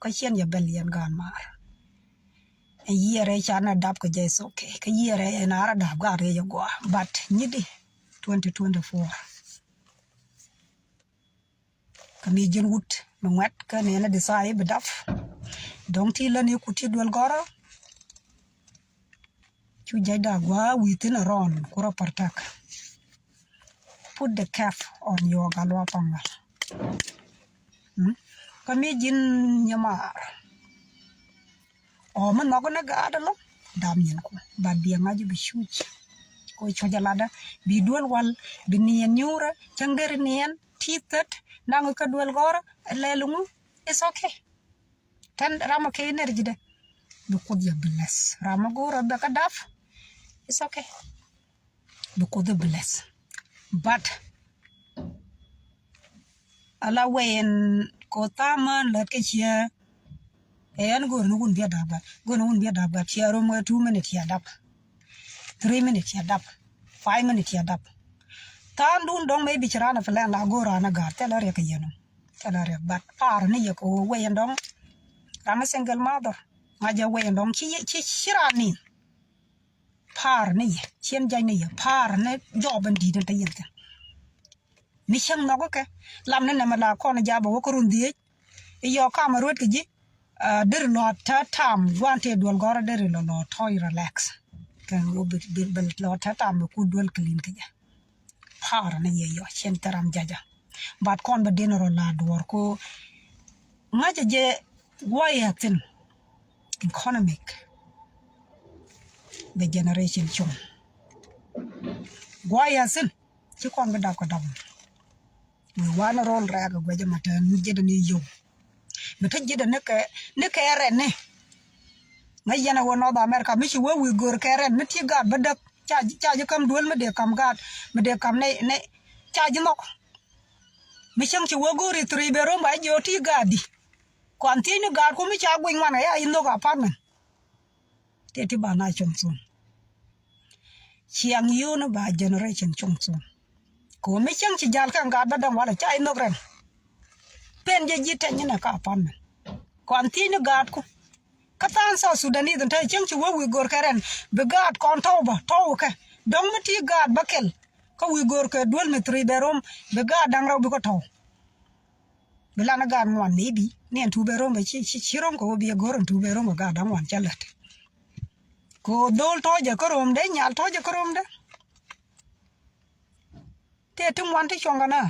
ko chen ya belian gan mar a year chana dab ko jes okay ka year en ara dab ga re go but nyidi 2024 kami jin wut no wat ka ne na desai bedaf dong ti la ni ku ti dwal goro chu jada gwa within a ron kura partak put the cap on your galwa pangal kami jin nyamar o man no na ga da lo dam yin ko ba bi ngaji bi shuch ko chojalada bi dwal wal bi nien nyura changer nien titat nang ka dwal goro lelungu it's okay tan rama ke energy de bi khud ya bless rama goro be ka daf it's okay bi khud bless but ala wen ko taman let ke chia en go no gun bia dab go no gun bia dab chia ro mo 2 minutes ya dab 3 minutes ya dab 5 minutes ya dab tan dun dong me bi chara na falan la go ra na ga tela re ka yeno tela re but par ni ye ko wen dong I'm a single mother ngaja wen dong chi shira ni par ni ye chen jai ni ye par ne job ndi den ta yente ni chang no ko ke lam ne ma la ko na jabo ko run die yo ka ma rot ki ji der lo ta tam wante dol gora der lo toy relax kan go bil lo ta tam ku dol clean ki ja par ne ye yo chen taram jaja bat kon ba denero la dor ko ngaja je wayatin economic the generation chung wayasin ci kon ba da ko dam we wana rol raga gwaje mata ni jeda ni yo meta jeda ne ka ren ne ngai yana wono da america mi ci we gor ka ren mi ti gad ba da cha kam duol me de kam gad me de kam ne cha ji nok mi chang ci we gori tri bero ba jo ti gadi continue gad ko mi cha gwin wana ya indo ga apartment te ti ba na chung sun chiang yu no ba generation chung sun ko mi chang ci jal kan gad ba dam wala cha indo ren pen je jita nyina ka apartment continue gad ko katan sa sudani den tay chang ci we gor karen be gad kon tawba tawka dong mi ti gad bakel ko we gor ke duol mi 3 bedroom be gad dang raw bi ko taw bila na gad ngwan ni bi ne 2 bedroom be ci rom ko bi gor 2 bedroom gad dang wan chalat ko dol toje ko rom de nyal toje ko rom de te tum wan ti chonga na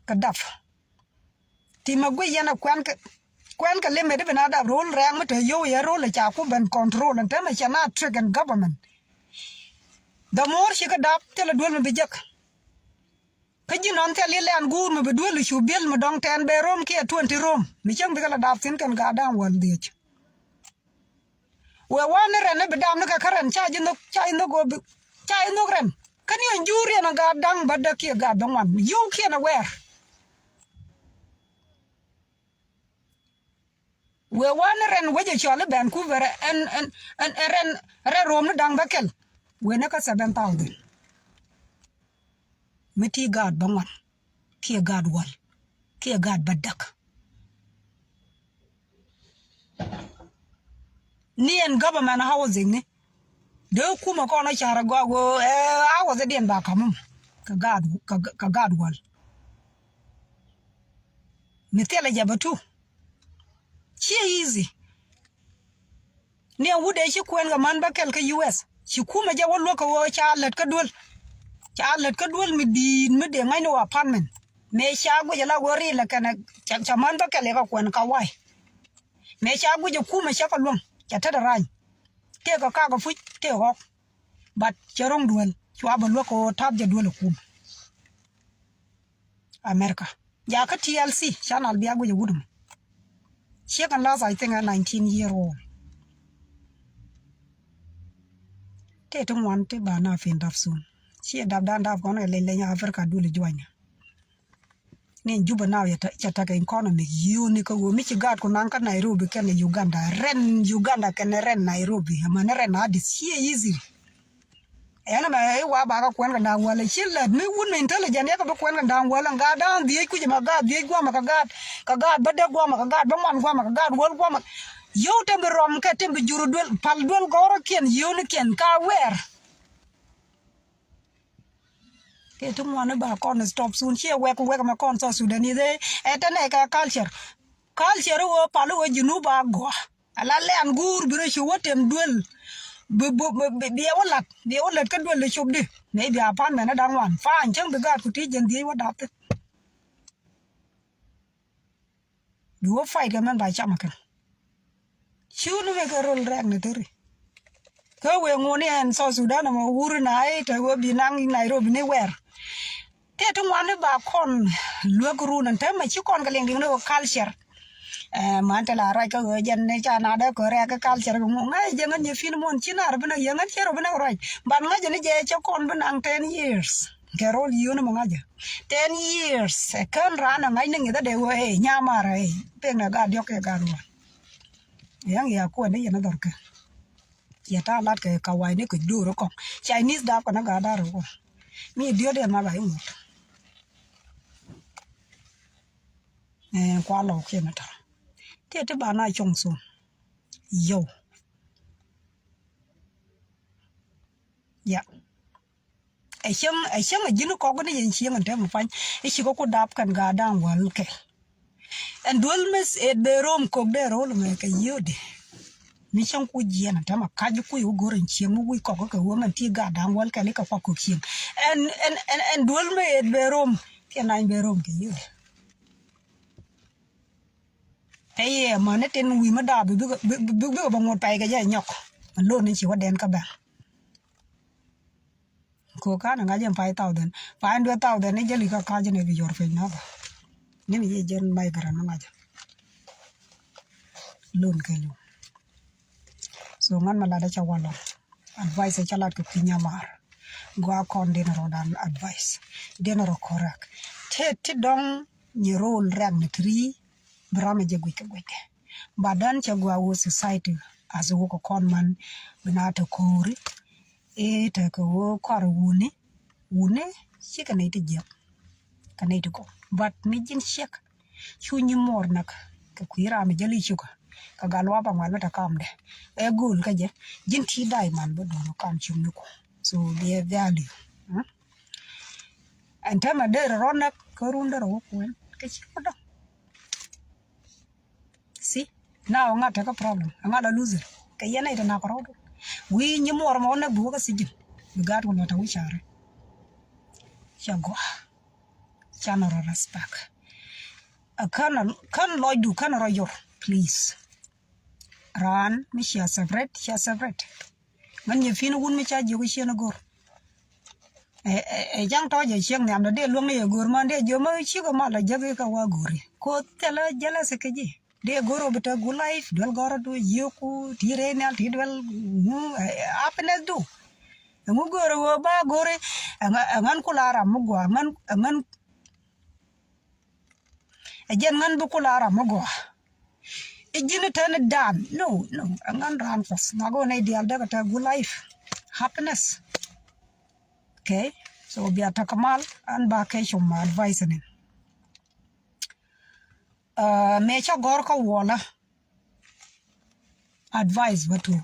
ka daf ti magwe yana kwan ka lemme de bena da rol rang ma te yo ya rol cha ku ben control and tema chana trick and government the more she ka dap te la dol me bijak ka ji non te le an gur me bedol shu bel me dong 10 be rom ke 20 rom mi chang bi ka dap tin kan ga dan wal dich we wan re ne bedam ne ka karan cha ji no cha no ren kan yo juri na ga dang badda ke ga dong wan you ke na wer we wan ren waje chole Vancouver en ren rom ne dang bakel we ne ka 7,000 miti gad bangan ke gad wal ke gad badak ni en government housing ne de kuma ko na chara go awo ze den ba kamum ka gad wal mitela jabatu chi easy ne wude shi kwen ga man bakel ka US shi kuma je wallo ka wo chalet ka dul mi din mi de ngai no apartment me shago je la gori la kana cha man bakel ka kwen ka wai me shago je kuma shaka lom cha ta da ran te ka fu te ho bat cherong duel chwa ba lo ko tab je duel ku America ya ka TLC channel biya go je gudum she kan last I think a 19-year-old te tum wan te ba na fin daf sun she dab dan daf kono le nya Africa dul joanya ne juba now ya ta ka economic uni ko mi ci gad ko nan ka Nairobi ken Uganda ren Ken ren Nairobi man ren adi sie easy ena ma wa ba ka kwen ka dang wala chilla mi wun mi intelligent ya ka ba kwen ka dang wala ga dang die ku ma ga die gwa ma ka ga ba de gwa ma ka ga ba man gwa ma ka ga wol gwa ma yo te bi rom ka te bi juru dul pal dul goro ken yo ni ken ka wer ke tu mo na ba kon stop soon che we ma kon so Sudan de etene ka culture wo palu wo junu ba go ala le an gur bi re wotem dul bi walat ka dul le chop de ne bi apan me na dang wan fa an chang bi ga ku ti jen di wa dap te bi wo fight ka man ba chama kan chunu me ka rol rek ne tere ka we ngoni en so Sudan ma ur na ai te wo bi nang Nairobi ne wer te tu wan ba kon lu gru nan te ma chi kon ka leng ding no culture manta la rai ka jen ne cha na da ko re ka culture mo ngai je ngan ye fin mon chinar bana ye ngan chero bana rai ban nga je ne je cha kon bana 10 years kerol yu ne mo nga 10 years kan rana ngai ne ngi da de wo nya mara pe na ga dio ke ga ro yang ya ko ne ye na dor ka ya ta lat ke ka wai ne ku du ro ko Chinese da ko na ga da ro ko mi dio de ma ba yu kwa lo ke na ta te ba na chong so yo ya ai xem ở dưới nó có cái gì xem anh thấy một phanh ai chỉ có đạp cần gà đang vào cái anh đuổi mes ở đây rom có đây rồi mà cái gì đấy mi trong khu gì anh thấy mà cái gì cũng có người xem mà có cái woman thì gà đang vào cái này có cuộc xem anh đuổi mes ở đây rom cái này đây rom cái gì đấy ấy mà nó tên người mà đạp bước bằng một tay cái gì nhóc anh luôn nên chỉ có đèn các bạn ko ka na ngajem 5,000 500,000 ne jeli ka ka jene bi yor fe na ba ne mi je jen mai gara na ngaja lon ke lu so ngan mala da cha walo advice cha lat ko pinya mar go kon den ro dan advice den ro korak te dong ni role ram ne tri brame je gwike badan cha gwa wo society as wo ko kon man bina to kori ta ko kwar wune shi ka nayi tijiya ka nayi ko but mi jin shek chunyi mor nak ka kuira mi jali chuka ka galwa ba mal ta kam de gol ka je jin ti dai man bo do kam chum ko so be value and time de rona ko runda ro ko ka chi ko do see now ngata ka problem ngala loser ka yana ita na ko we ni mor mo na bu ka sijin gad ko ta wichare chago chanora respect kan lo du kan ro yor please ran mi sha separate man ye fin wun mi cha ji ko shena gor jang to je sheng nam de luong ne gor man de jo ma chi ko ma la jage ka wa gori ko tela jala se ke ji de goro beta go life dwel goro do yoku tire ne al tidwel happiness do ngu goro wo ba gore ngan kulara mugo ngan ejen ngan bu kulara mugo ejine tane dan no ngan ran fas nago ne dial daga ta go life happiness okay so biata kamal an ba ke shoma advice ne me cha gor ko wala advice batu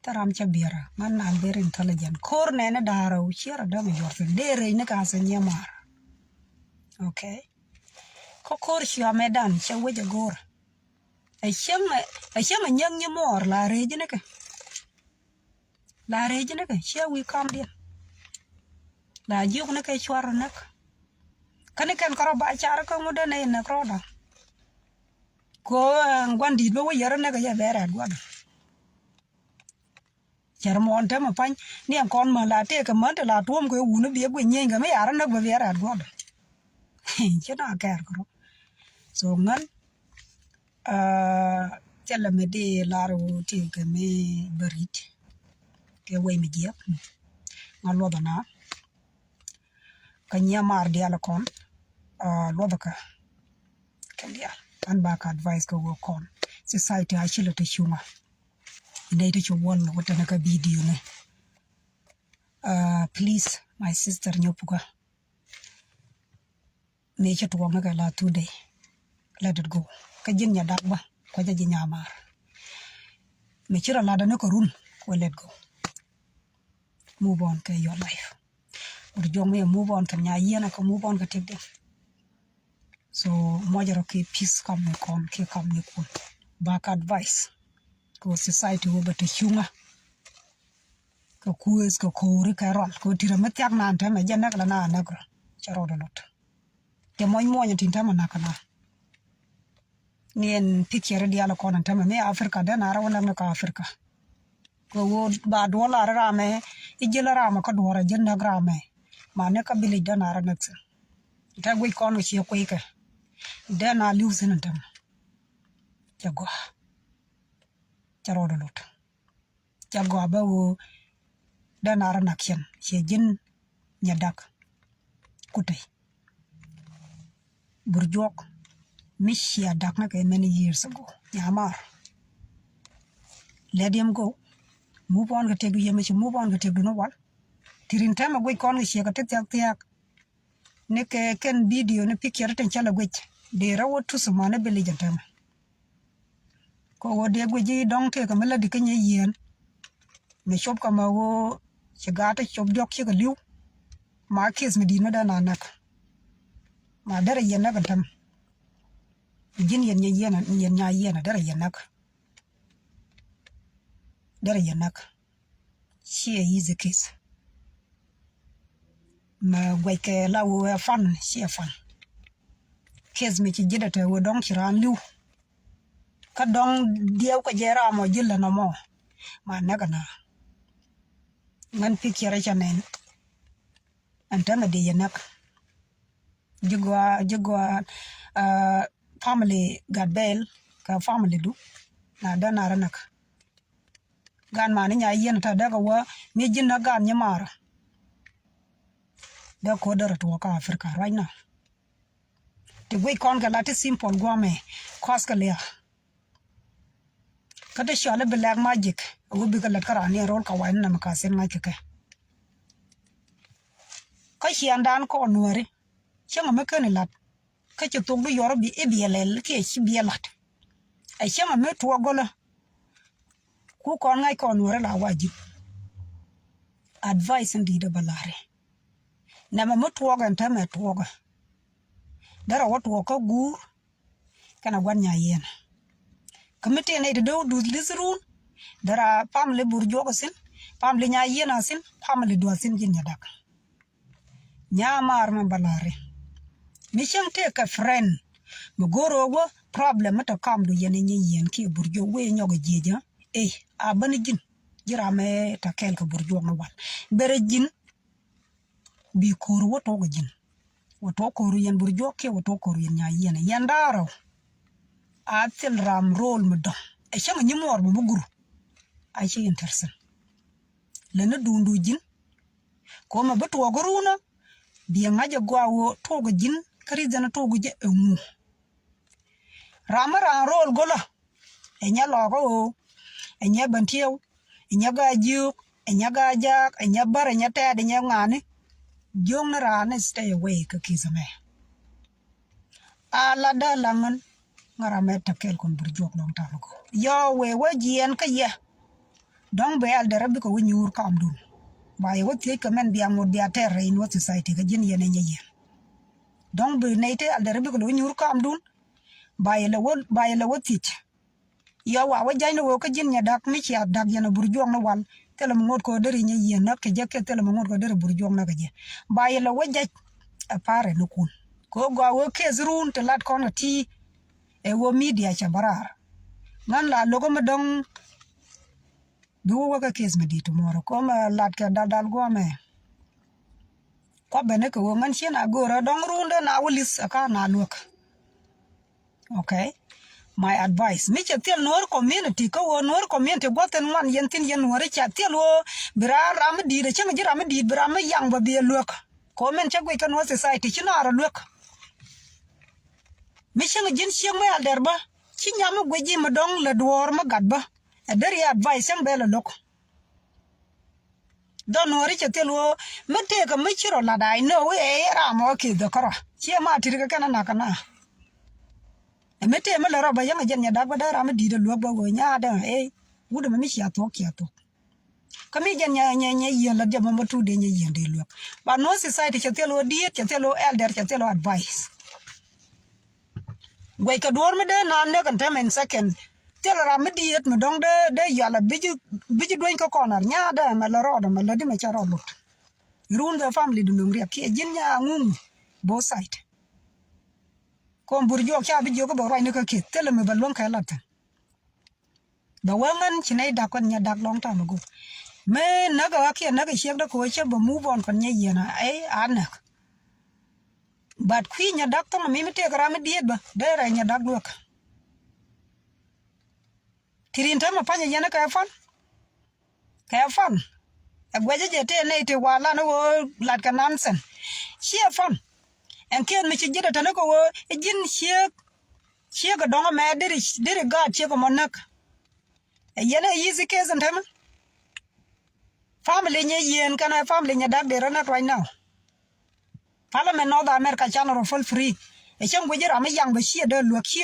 taram cha biara man na very intelligent kor ne na daro chira da me yor de re ne ka sa nyamar okay ko kor shi amedan cha weje gor ai shem nyang nyamor la reje ne ka she we kam dia la juk ne ka chwar nak kane kan karo ba char ko muda ne na kroda ko gwandi do yara na ga ya bera gwada char mon ta ma pan ni an kon ma la te ka man ta la tuom ko wu no bi gwe nyen ga me yara na ba bera gwada che na ka ko so ngan chala me de la ro ti ka me barit ke we me dia ngalo bana kanya mar dia la kon lo baka dia an ba ka advice ko work on society a chilo te chuma ine te chu won wata na ka video ne please my sister nyopuga me che tuwa nga la today let it go ka jin nya dak ba ko ja jinya mar me chira la da ne ko run ko let go move on ka your life or jong me move on kan nya yena ko move on ka tek de so mo jaro ki peace kam ne kon ki kam ne kon back advice ko society wo bata chunga ko kues ko kore ka rol ko tira matyak nan ta me jana kala na nagro charo do lot te moy moño tin tama nakana nien picture dia la konan tama me afrika da na rawna me ka afrika ko wo ba dola rame ijela rama ko dora jenna grame mane ka bili da na ranex ta gwe kono chi ko ike da na lusin tam jago charo do lot jago ba wo da na ranakshan she jin nyadak kutai burjok mishia dak na kay many years ago nyamar let him go move on ka tegu yeme chi move on ka tegu no wal tirin tama gwe kon ga she ka tek tek ne ke ken video ne picture ten chala gwe de rawo tu suma ne bele jantama ko wode gwe ji dong te ka mala dikenye yen me shop ka ma wo chigata shop jok chi ka liu ma kes me dina da nanak ma dara yana ga tam jin yen nya yena dara yanak she is a case ma gwai ke la wo fan she fan kes me ci jidata wo dong ci ran liu ka dong diew ko jera mo jilla no mo ma naga na man picture chanen antama de yanak jigwa family gadbel ka family du na da na ranak gan mani nya yen ta daga wa mi jinna gan nyamara da ko dara to ka afrika right now te gwe kon ga lati simple gome koska le kada shala black magic go bi kala karani rol ka wain na ka sen ma ke ka hiandan ko nuore changa me ken lat ka che to du yor bi e bielel ke chi bielat ai changa me to gola ku kon ngai ko nuore la wajib advice ndi de balare na me to ga nta me to ga dara wat wo ko gur kana gwanya yen kamite ne de do lisrun dara family burjo ko sin family nya yena sin family do sin jin yadak nyamar me balare mission take a friend mo goro go problem to kam do yen yen ki burjo we nyoga jeja abani jin jirame ta kel ko burjo no wal bere jin bi koru woto go jin woto koru yen burjo ke woto koru yen nya yen yandaro atil ram rol mo do shanga nyimor mo guru ai chi intersen lena dundu jin ko ma beto goruna bi ngaje gwawo to go jin kari jana to go je emu ramara rol gola enya logo enya bantiyo enya gaju enya gajak enya bar enya tade enya ngane jong na rane stay away ka kizame ala da langan ngara takel kon burjok long tamugo yo we wajien ka ye dong be al darabi ko nyur kam dun ba ye wote ka men biang mo dia terre in what society ka jin yene nye dong be neite al darabi ko nyur kam dun ba ye la wotit yo wa wajai no ka jin nya dak mi chi dak yana burjok no wal tele mo ngot ko deri nye yen na ke jekke tele mo ngot ko deri burjok na ka je ba ye la wajai apare no kun ko go wo kezrun te lat kono ti e wo media chabarar man la logo madong duwo ka kes me di tomorrow ko ma lat ka dal go me ko bene ko man chen agora dong runda na wulis aka na lok okay my advice me chatel nor community ko wo nor community goten wan yentin yen wore chatel wo bra ram di de chenga jira me di bra me yang ba be lok ko men chagwe kan wo society chinara lok me chenga jin chiang me alderba chinyama gweji madong le dwor ma gadba a very advice yang bela lok Don't worry, chatelo, mete a mature lad. I know I'm okay, the cora. Chia martyr canana. A mete a melora by young Janya Dagba, I'm a deed of Lobo, yada, eh, would a missia talk yato. Come again, ya la jamma 2 days yen de look. But no society chatelo dear, chatelo elder, chatelo advice. Wake a dormant and neck and time in second. Tell her I'm idiot, Madong de yalla, biji doing a corner, yada, Malarod, Maladi Macharod. Ruin the family do Nuria, Kijinia, both side. Come Burjo, Chabi Jogo, Rhino kid, tell him about long calata. The woman, she made that one ya dark long time ago. May Nagaki and Naga shake the coach, but move on for Yana, Anak. But Queen, your doctor, maybe take a ramadiet, but there and your dog work. Kirin time upon your yana have fun. A wedget native while I like a nonsense. Sheer fun. And kill me, she did a tanako, it didn't sheer a dong mad, did it God check on my neck. A yana easy case and him. Family ye and can I family in your dog, they run out right now. Parliament North America channel full free. A young widget, I'm a young, but she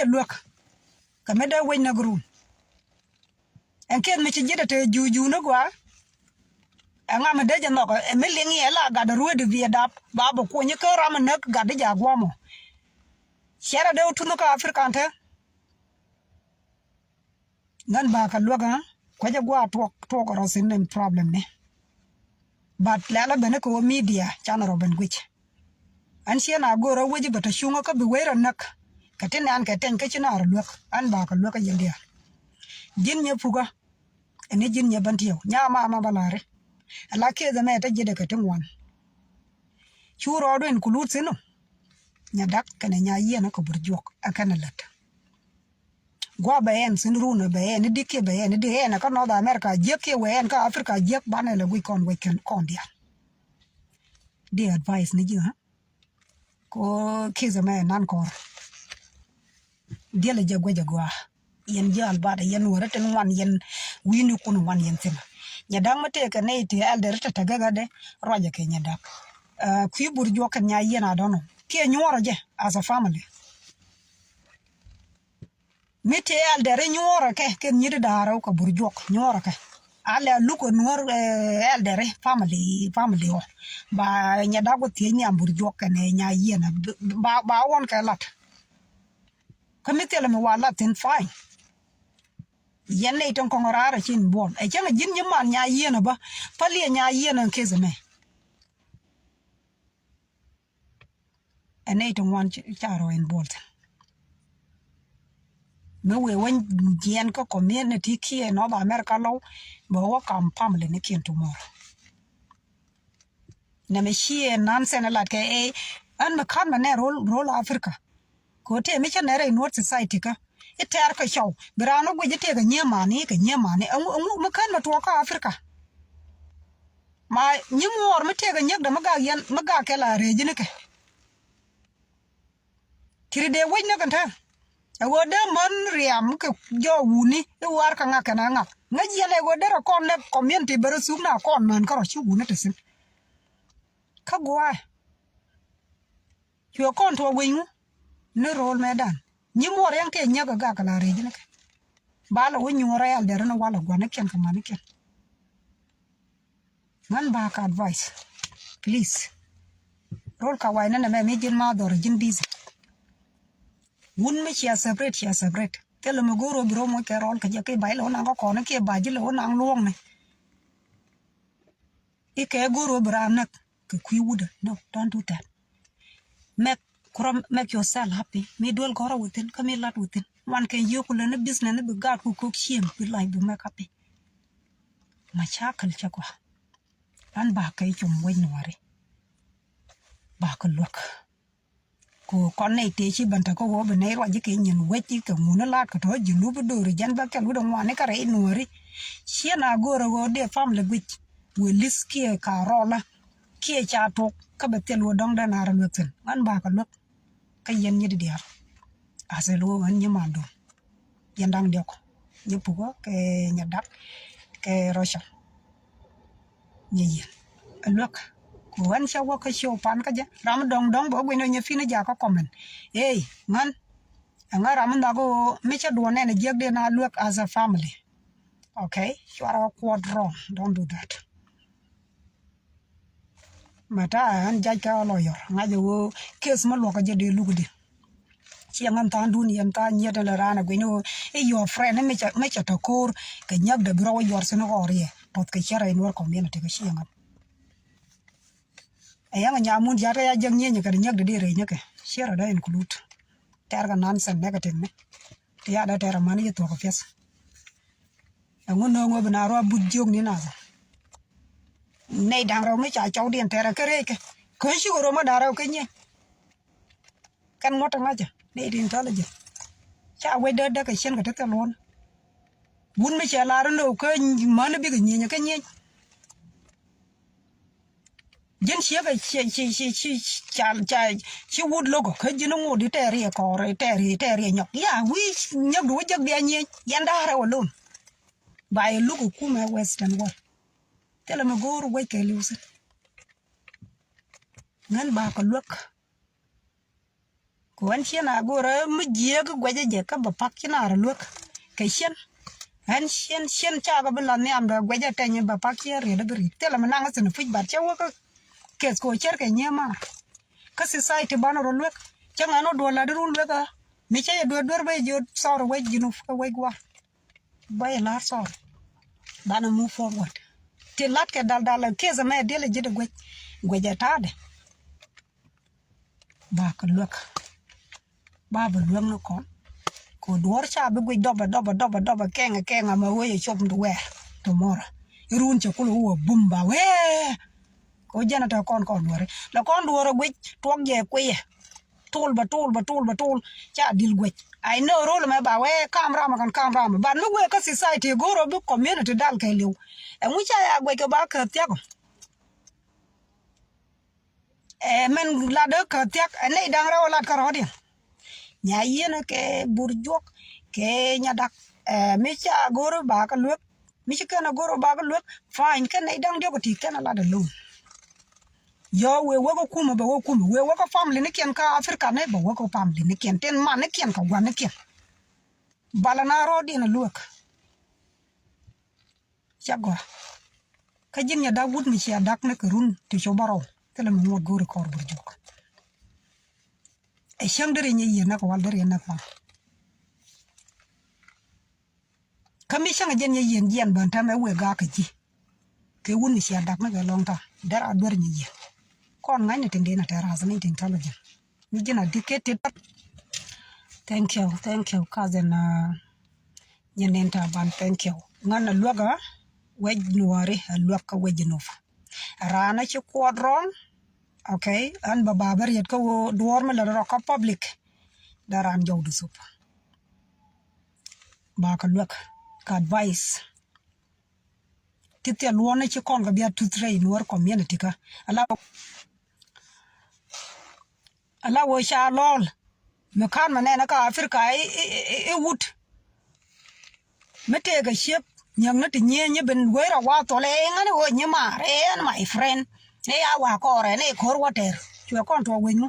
look. Come at the window groom. And kill me, she did it, you know, go. And I'm a dead knock, a million yella got a road to be adapt, Babu, when you come ram neck, got the jaguamo. Share a do to look African. None back a look, quite a go talk or sending problem. But Lala Beneco media, channel of which. And she and I go away, but a shunga could be wear a neck. Katin and Katin kitchen are look, and back a look at India. Ginya Puga, and a ginya bantio, Yama Balare. A lucky the mate jedekating one. Sure order includes in Yadak can a yen a cobur joke, a canalet. Gua by ends in Runa by any decay by any day and a North America, Jackie way and Africa, Jack Banner we can condia. Dear advice, Niju, huh? Go kiss a man, Nancor. Dear Jagua, yen jal bad yen written 1 yen, we knew 1 yen thing. Yadama take a native elder tagagade, Roger Kenyadak. Quibur joke and yen, I don't know. Kia Nyoraje as a family. Mete elder in Yorake can you the Aroka Burjok, Yoraka. I'll look on more elder family or by Yadago Tina Burjok and Yayen, by one calat. Come tell me what Latin fine. Yen late on Congarara chin born. A young ginger man Yayen about Pali and Yayen and Kizame. And 8 on 1 charo in Bolton. No way when Gianco community key in North America law, but walk on family Nikin tomorrow. Namashi and nonsense like a and McCarman roll Africa. Go to a missionary in North Society. It take a show, but I know where you take a near money, and McCarman to walk Africa. My new war me take a yak the Magakela Reginica. Till they wait never time. A word man riam jo wuni the work and akananga. Najale were there a corner community but soon a corn man car shoe wunitizen. Kagwa. You are con to a wing. No roll medan. You more young can yaga gakala region. Bala when you are real there and a wall of Guanakan from Manikin. One back advice. Please. Roll kawain and a major mother or gin busy. Wouldn't make you separate. Tell him a guru bromo carol, Kajaki by Lonanga Konaki, Bajil on long. Ike guru branak, wood. No, don't do that. Make yourself happy. Me do go within, come in lot within. One can you learn a business, but God who cook him will like to make happy. My chakal chakwa. And back a chum win worry. Back a look. Ko connect chi banta ko wo bene ro ji ken yin wechi ka nguna la ka to ji nu bu do ri jan ba ka lu do wane ka re nuori chi na go ro go de family which we list ki ka rola ki cha to ka be tel wo dong da na ra lutsen man ba ka luk ka yen yi di ase lo an yi mando yen dang de ko yi pu ko ke nya dak ke rosha Nyi look ko an sha wa ka show pan ka ja ram dong dong bo gweno nye fina ja ka comment hey man anga ram da go me cha do ne jeg de na look as a family okay you are quite wrong don't do that mata an ja ka lawyer nga jo case ma lo ka je de lu de chiang tan dun yan ta nya de la rana gweno e your friend me cha to kor ka nyak de bro your sino ore pot ka chara in war community ka chiang ayang nyamun jata ya jang nyenye ka nyak de re nyake share da include ter ga nonsense negative ne ya da ter mani to ka fes ngono ngo bina ro budjong ni na nei dang ro me cha chaw dien ter ka re ke ko shi ro ma da ro ke nye kan ngota ngaja ne din tala je cha we da ka shen ka ta lon bun me cha la ro no ka man bi ga nyenye ka nye jen chia cái chi wood logo cái gì nó ngồi đi tè cò rồi tè nhọc ya wi nhọc đuôi chắc đi anh yan đã ra luôn bài lúc của mẹ western world thế là mà go rồi quay cái lưu sinh ngân ba con lúc của anh chia na go rồi mới dễ cái quay dễ cái bắp phát chia na rồi lúc cái anh xiên cha cái bên là nem rồi quay dễ tay như bắp phát chia rồi đó bị thế là mình đang ở trên phích bát cháu cái kes ko cher ke nyama ka society bana ro lek changa no do la de run leka mi che do be jo sor we jinu ka we gwa bay la sor bana move forward te lat ke dal ke za me de le jide gwe ja tade ba ka lek ba ba lek no ko dor cha be gwe doba kenga ma we chop ndo we tomorrow irun che ko wo bumba we ko jana ta kon wore la kon wore gwe tuok je kwe tul ba cha dil gwe I know role me ba we kamera ma ba no we ka society goro bu community dal ke liu e mu cha ya gwe ke ba ka tia ko men la de ka tia ne dang ra la ka ro dia nya yene ke burjok ke nya dak mi cha goro ba ka luek mi cha na goro ba ka luek fine ke ne dang dio ko ti ke na la de lu yo we wo ko kuma ba wo kuma we wo ko family ne ken ka afrika ne ba wo ko family ne ken ten man ne ken ka gwa ne ken bala na ro di na luok chagwa ka jin ya da wut mi ya dak ne kurun ti cho baro tele mo ngod go record bur jok e shang dere ni yena ko wal dere na ko kami shang jen ye yen ban ta me we ga ka ji ke wun mi ya dak ne ga long ta dara dor ni ye kon ngani tende na terrace ni intelligent ni jina dictated thank you cousin nyenenta ban thank you ngana luaga wej nuare luaka wej nofa rana ci quadron okay an baba bar yet ko duor ma la roka public daran jawdu sup ba ka luak ka advice tite luona ci kon ga bia to train nuor community ka ala wo sha lol me kan ma ne na ka afrika e wut mete ga shep nyang na ti nye ben wera wa to le ngane wo nye ma re my friend ne ya wa ko re ne kor water chwe kon to wenu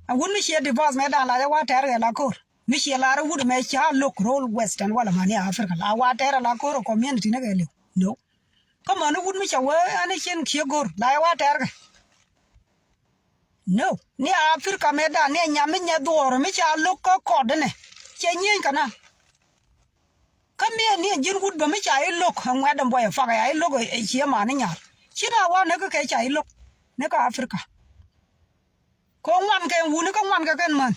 a wun mi she divorce me da la wa ter la kor mi she la ru wud me cha look roll western wala mani afrika la wa ter la kor community ne ga le no come on wud mi cha we ane chen khie gor la wa ter ga no ni afrika me da ne nya mi nya dor mi cha look ko ne che nyen kana kami ni jin gud ba mi cha I look ngwa dam boy fa ga I look e chi ma ni nya china wa ne ka cha I look ne ka afrika ko ngwan ke wu ne ka ngwan ka ken man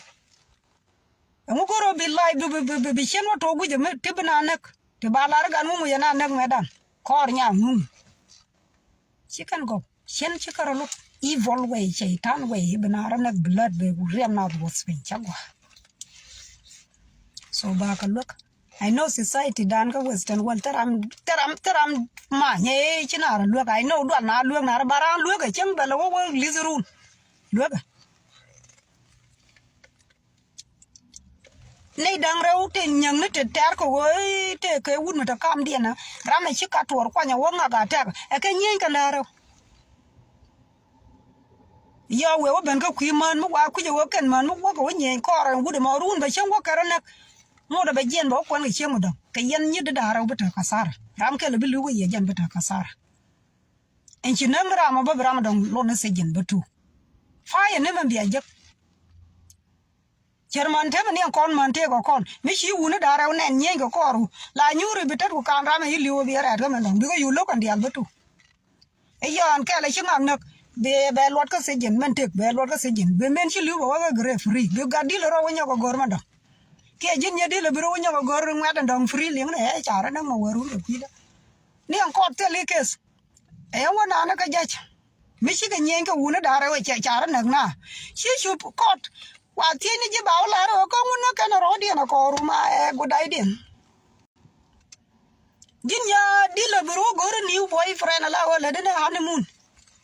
ngu ko ro bi live bi chen wa to gu je me tibna nek te ba la ga mu ya na nek me dan kor nya mu chicken go chen chikaro look evil way shaitan way binara nek blood be rem na was bin chagwa so ba ka look I know society dan ka western world teram ma nye china look I know do na look na bara look chen bela wo lizurun look nei dang rau te nyang ne te tar ko woi te ke wun mata kam dia na rama chi ka tor kwa nya wonga ga ta e ke nyen ka laro yo we wo ben ka kwi man mu wa ku je wo ken man mu wo ko nyen ko ra wu de ma run ba chen wo ka ra na mo da ba jen ba ko ngi chemu da ke yen nyi da ra bata kasara ram ke le bi lu ye jen bata kasara en chi nam ra ma ba ra ma dong lo na se jen batu fa ye ne man biya je Jerman te ni kon man te ko kon mi shi wuna dara ne nyen ko koru la nyuri bitet ko kan rama hi liwo bi ra ga men bi ko yulo kan dial betu e yo an kala shi ngak nak be lot ko se jen men tek be lot ko se jen be men shi liwo wa gre free be gadi lo ro nya ko gor ma do ke jin ye di le biro nya ko gor ngwa dan dong free ling ne e chara na ma waru le kwida ni an ko te le kes e wona na ka jach mi shi ga nyen ko wuna dara we chara nak na shi shu kot wa tieni ji ba la ro ko nguna kana ro di na ko ruma e gudai din jin ya di le bro gor ni boyfriend la wala de honeymoon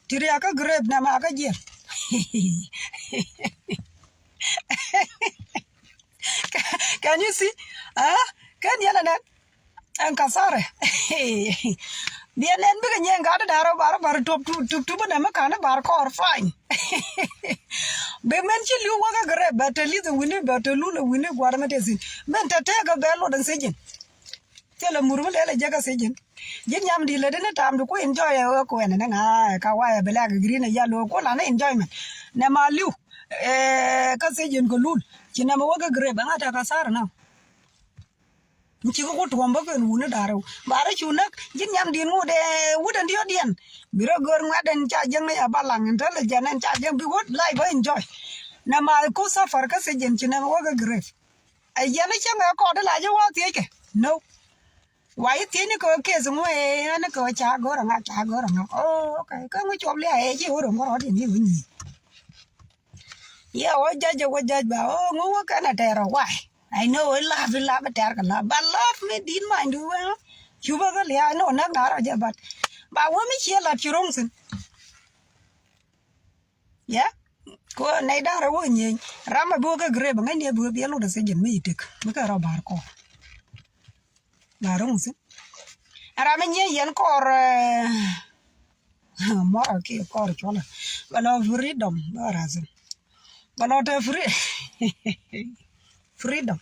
tiri aka grab na ma aka jer can you see kan yala na an kasare bien bi nyen ga da ro bar top na ma kana bar ko fine be men chi lu wa ga grab ba te li the winner ba te lu le winner gwar ma te sin men te ga belo dan sejin tele murmul ele jaga sejin jin yam di le ne tam du ko enjoy ko ene nga ka wa ya bela green ya lo ko na enjoyment na ma liu ka sejin ko lul china ma wa ga grab nga ta ka sar na nchi ko to mba ko nu ne daro bare chuna jin yam di mu de wudan dio dien biro gor ngaden cha jang ya balang ndale janen cha jang bi wot lai ba enjoy na ma ko safar ka sejin china ma wa ga grab ai ya ne changa ko de la jo wa tie ke no why tiene ko ke so mo na ko cha gora nga oh okay ka mo chob le ai ji oro ngoro di ni ni ya o jaje ba oh ngo ka na tero why I know I love ter ka la but love me din mind do well you ba ga le no na ngara ja ba wo mi che la chirong sin ya ko nei da ro ni rama bo ga gre ba ngai ne bo bi lo da se jen mi tek mi ka ro bar ko barong sin ara me nye yen kor mora ke kor chola balo freedom barazin balo te free freedom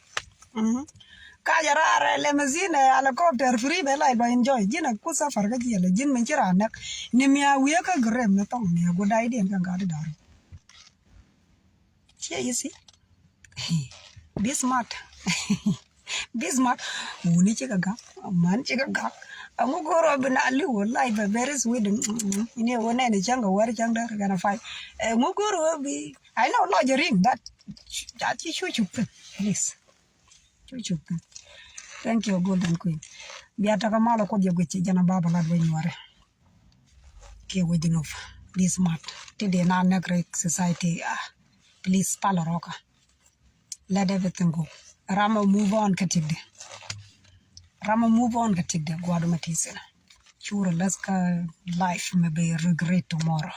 ka jara le mazine helicopter free be lai ba enjoy jina ku safar ga jele jin men jira nak ni miya wiya ka grem na tong ne go dai den ka ga da che you see be smart Bismarck wuni chiga ga man chiga ga amu goro bina ali wallahi ba very sweet ne wona ne changa war changa gana fai mu goro bi I know lodgering that you should please chuchup thank you golden queen biata kamalo ko je gweche jana baba la do nyore ke wedinov Bismarck today na na great society please palo roka let everything go Rama move on katigde gwado matisena sure let's go life may be regret tomorrow